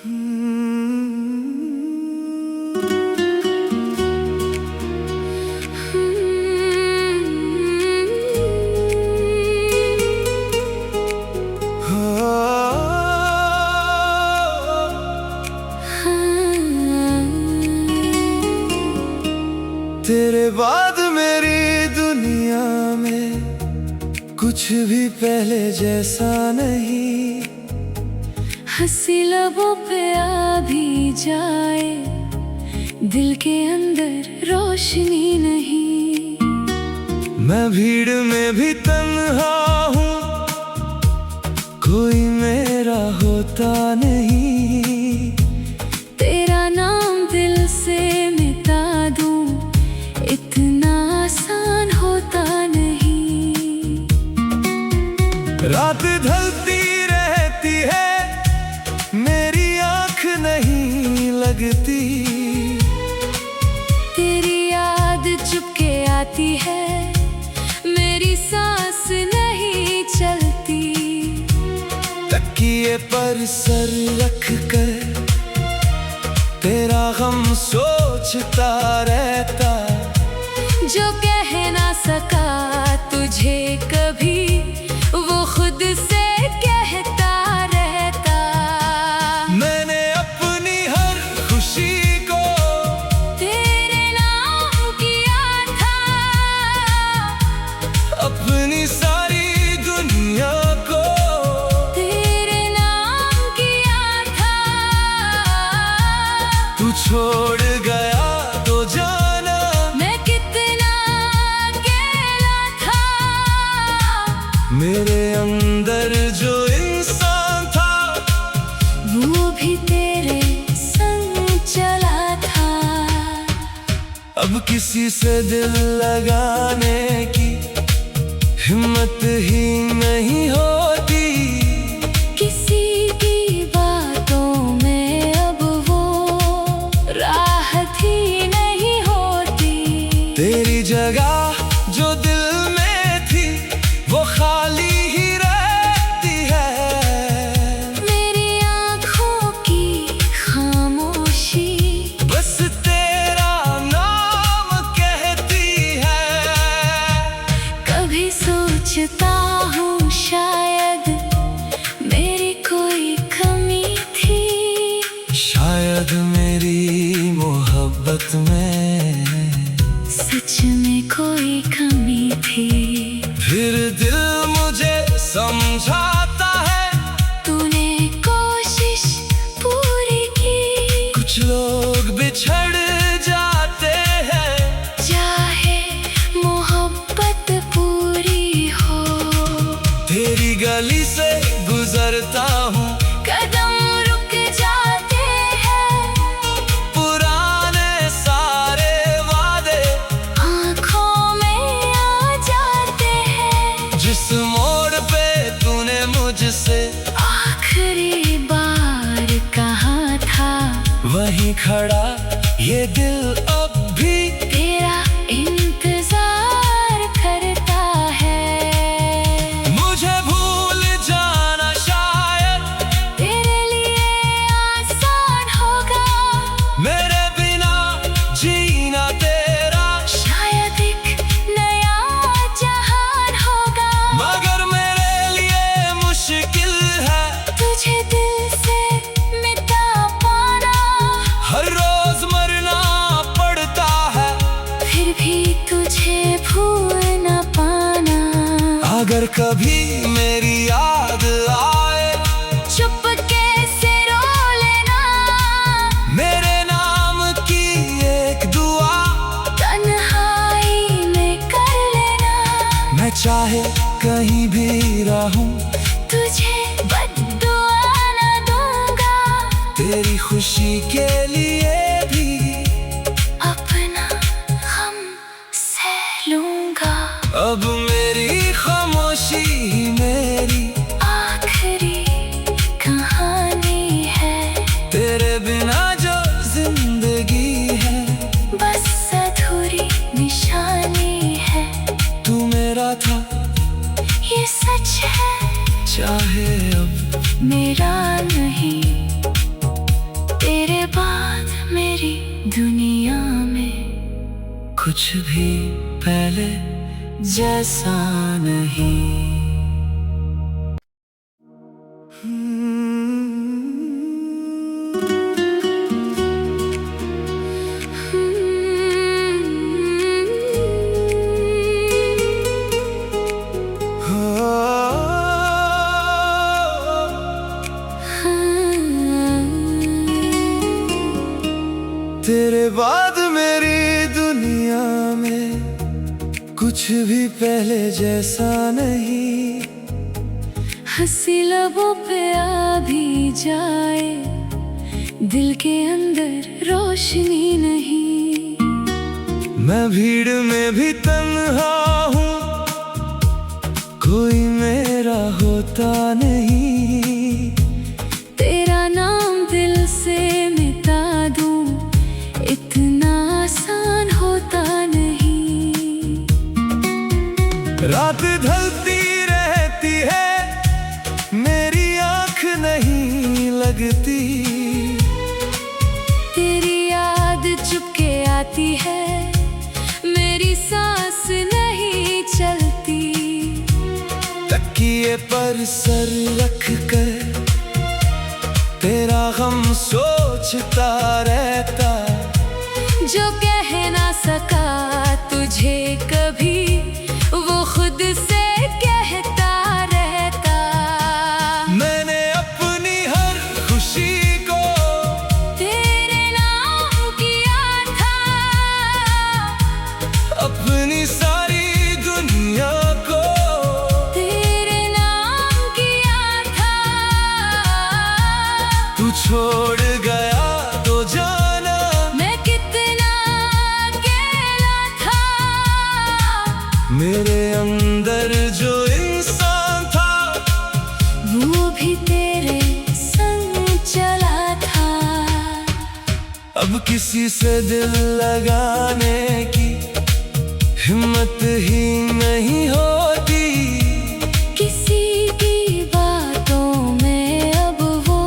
तेरे बाद मेरी दुनिया में कुछ भी पहले जैसा नहीं। हंसी लबों पे आ भी जाए, दिल के अंदर रोशनी नहीं। मैं भीड़ में भी तन्हा हूँ, कोई मेरा होता नहीं। तेरा नाम दिल से मिटा दूँ, इतना आसान होता नहीं। रात ढलती रहती है, मेरी आँख नहीं लगती। तेरी याद चुपके आती है, मेरी सांस नहीं चलती। तकिए पर सर रख कर तेरा गम सोचता रहता। जो कह ना सका तुझे कभी, वो खुद से कहता रहता। मैंने अपनी हर खुशी को तेरे नाम किया था, अपनी सारी दुनिया को तेरे नाम किया था। तू छोड़ गया तो जाना मैं कितना अकेला था। मेरे अंदर जो इंसान था, वो भी तेरे संग चला था। अब किसी से दिल लगाने की हिम्मत ही नहीं होती। किसी की बातों में अब वो राहत ही नहीं होती। तेरी जगह जो दिल में थी, वो खाली ही रहती है। मेरी आँखों की खामोशी बस तेरा नाम कहती है। कभी सोचता हूँ शायद मेरी कोई कमी थी। शायद मेरी मोहब्बत में सच में कोई कमी थी। फिर दिल मुझे समझाता है, तूने कोशिश पूरी की। कुछ लोग बिछड़ जाते हैं, चाहे मोहब्बत पूरी हो। तेरी गली से गुजरता हूँ, कदम रुक जाते हैं, पुराने सारे वादे आँखों में आ जाते हैं। जिस मोड़ पे तूने मुझसे आखिरी बार कहा था, वहीं खड़ा ये दिल अब भी तेरा इंतजार करता है। मुझे भूल जाना शायद तेरे लिए आसान होगा, मेरे बिना जीना तेरा। शायद एक नया जहान होगा। मगर मेरे लिए मुश्किल है तुझे दिल से मिटा पाना, हर रोज मरना पड़ता है, फिर भी तुझे भूल न पाना। अगर कभी मेरी याद आए, चुपके से रो लेना, मेरे नाम की एक दुआ तन्हाई में कर लेना। मैं चाहे कहीं भी रहूं, तुझे बद्दुआ न दूंगा, तेरी खुशी के लिए भी अपना गम सह लूंगा। अब मेरी खामोशी ही मेरी आखिरी कहानी है, तेरे बिना जो जिंदगी है। बस अधूरी निशानी है। तू मेरा था, ये सच है, चाहे अब मेरा नहीं। कुछ भी पहले जैसा नहीं। तेरे बाद मेरी दुनिया में कुछ भी पहले जैसा नहीं। हंसी लबों पे आ भी जाए, दिल के अंदर रोशनी नहीं। मैं भीड़ में भी तन्हा हूँ, कोई मेरा होता नहीं। तेरा नाम दिल से मिटा दूँ, इतना आसान होता नहीं। रात ढलती रहती है, मेरी आँख नहीं लगती। तेरी याद चुपके आती है, मेरी सांस नहीं चलती। तकिए पर सर रख कर तेरा गम सोचता रहता। जो कह ना सका तुझे कभी, वो खुद से कहता रहता। मैंने अपनी हर खुशी को तेरे नाम किया था, अपनी सारी दुनिया को तेरे नाम किया था। तू छोड़ गया तो जाना मैं कितना अकेला था। मेरे अंदर जो इंसान था, वो भी तेरे संग चला था। अब किसी से दिल लगाने की हिम्मत ही नहीं होती। किसी की बातों में अब वो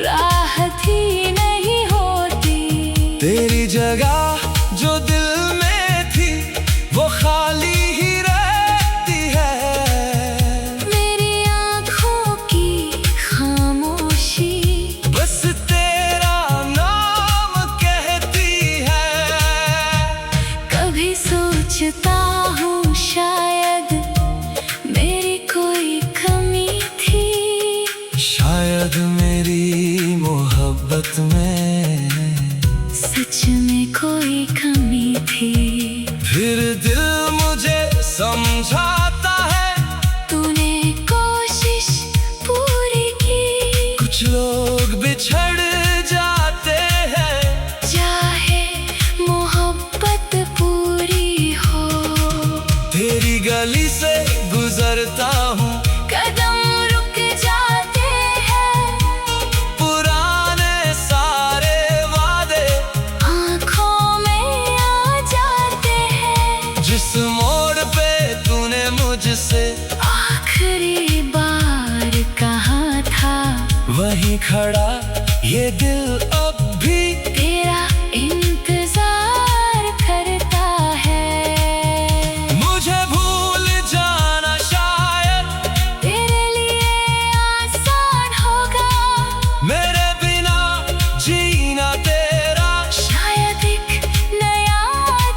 राहत ही नहीं होती। तेरी जगह जो दिल में थी, वो खाली ही रहती है। मेरी आँखों की खामोशी बस तेरा नाम कहती है। कभी सोचता हूँ शायद मेरी कोई कमी थी। शायद मेरी मोहब्बत में सच में कोई कमी थी। फिर दिल मुझे समझाता है, तूने कोशिश पूरी की। कुछ लोग बिछड़ जाते हैं, चाहे मोहब्बत पूरी हो। तेरी गली से गुजरता हूँ, कदम रुक जाते हैं, पुराने सारे वादे आँखों में आ जाते हैं। जिस मोड़ पे तूने मुझसे आखिरी बार कहा था, वहीं खड़ा ये दिल अब भी तेरा इंतजार करता है। मुझे भूल जाना शायद तेरे लिए आसान होगा, मेरे बिना जीना तेरा। शायद एक नया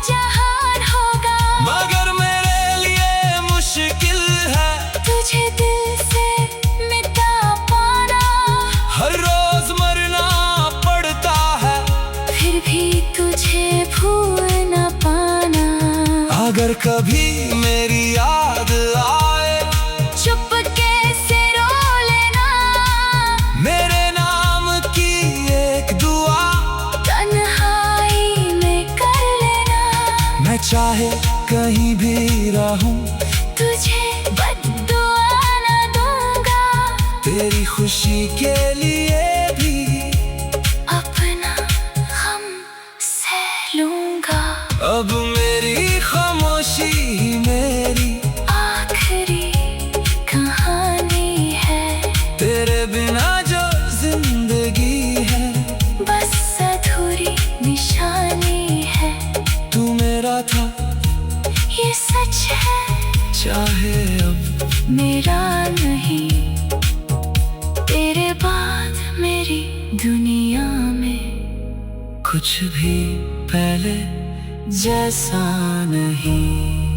जहान होगा। मगर मेरे लिए मुश्किल है तुझे दिल से मिटा पाना, हर रोज मरना पड़ता है, फिर भी तुझे भूल न पाना। अगर कभी मेरी याद आए, चुपके से रो लेना, मेरे नाम की एक दुआ तन्हाई में कर लेना। मैं चाहे कहीं भी रहूं, तुझे बद्दुआ न दूंगा, तेरी खुशी के लिए भी अपना गम सह लूंगा। अब मेरी खामोशी ही मेरी आखिरी कहानी है, तेरे बिना जो जिंदगी है, बस अधूरी निशानी है। तू तेरे बाद मेरी दुनिया में कुछ भी पहले जैसा नहीं।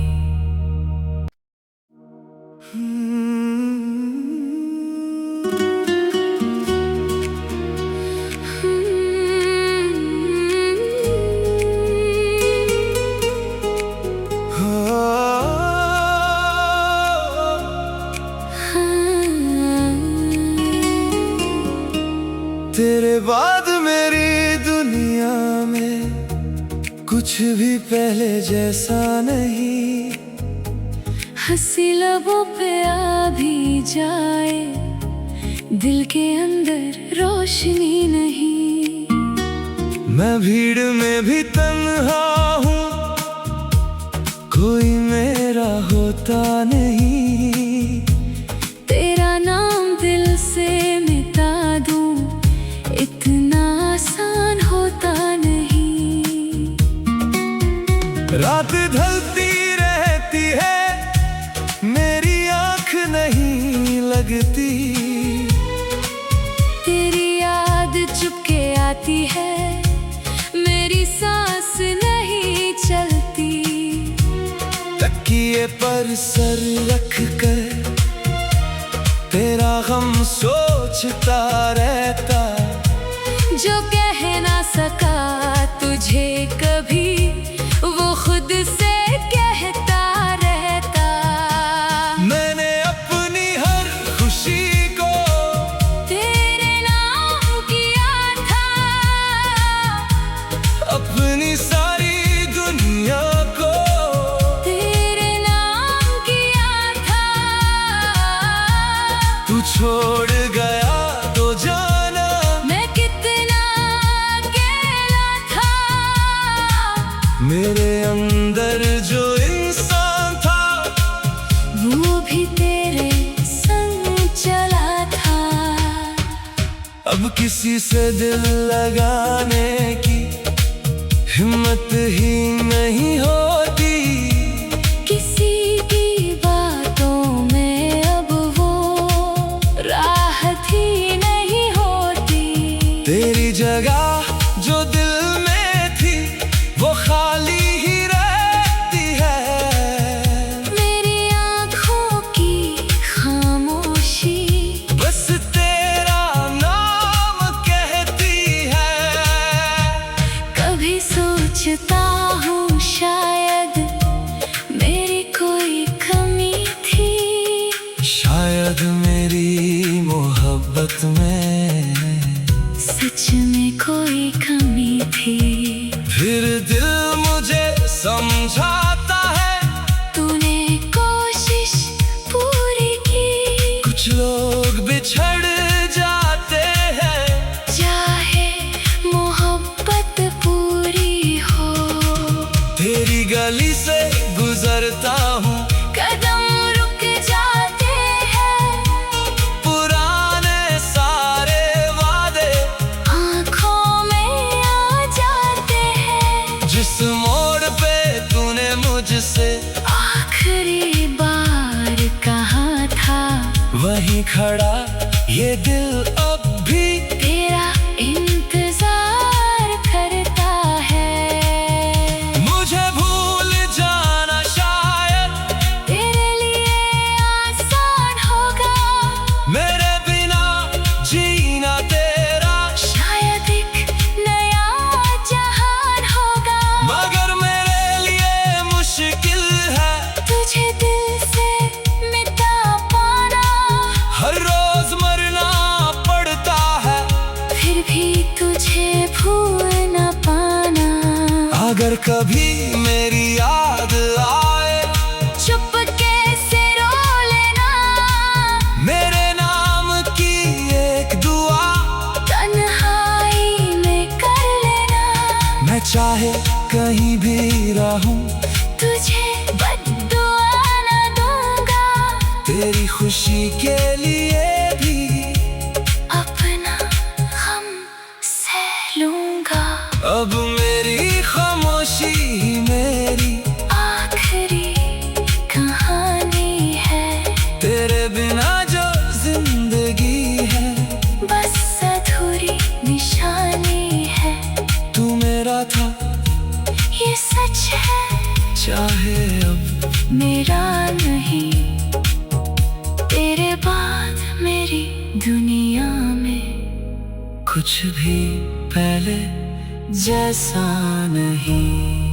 तेरे बाद मेरी दुनिया में कुछ भी पहले जैसा नहीं। हंसी लबों पे आ भी जाए, दिल के अंदर रोशनी नहीं। मैं भीड़ में भी तन्हा हूँ, कोई मेरा होता नहीं। तेरा नाम दिल से मिटा दूँ, इतना आसान होता नहीं। रात ढलती रहती है, मेरी आँख नहीं लगती। तेरी याद चुपके आती है, मेरी सांस नहीं चलती। तकिए पर सर रख कर तेरा गम सोचता रहता। जो कह ना सका तुझे कभी, वो खुद से कहता रहता। मैंने अपनी हर खुशी को तेरे नाम किया था, अपनी सारी दुनिया को तेरे नाम किया था। तू छोड़ गया तो जाना मैं कितना अकेला था। मेरे अंदर जो इंसान था, वो भी तेरे संग चला था। अब किसी से दिल लगाने की हिम्मत ही नहीं होती। किसी की बातों में अब वो राहत ही नहीं होती। तेरी जगह जो दिल में थी, वो खाली ही रहती है। मेरी आँखों की खामोशी बस तेरा नाम कहती है। कभी सोचता हूँ शायद मेरी कोई कमी थी। शायद मेरी मोहब्बत में सच में कोई कमी थी। फिर दिल मुझे समझाता है, तूने कोशिश पूरी की। कुछ लोग बिछड़ जाते हैं, चाहे मोहब्बत पूरी हो। तेरी गली से गुजरता हूँ, कदम रुक जाते हैं, पुराने सारे वादे आँखों में आ जाते हैं। जिस मोड़ पे तूने मुझसे आखिरी बार कहा था, वहीं खड़ा ये दिल अब भी तेरा इंतजार करता है। मुझे भूल जाना शायद तेरे लिए आसान होगा, मेरे बिना जीना तेरा। शायद एक नया जहान होगा। मगर मेरे लिए मुश्किल है तुझे दिल से मिटा पाना, हर रोज मरना पड़ता है, फिर भी तुझे भूल न पाना। अगर कभी मेरी याद आए, चुपके से रो लेना, मेरे नाम की एक दुआ तन्हाई में कर लेना। मैं चाहे कहीं भी रहूं, तुझे बद्दुआ न दूंगा, तेरी खुशी के लिए भी अपना गम सह लूंगा। अब मेरी खामोशी ही मेरी आखिरी कहानी है। तेरे बिना जो जिंदगी है। कुछ भी पहले जैसा नहीं।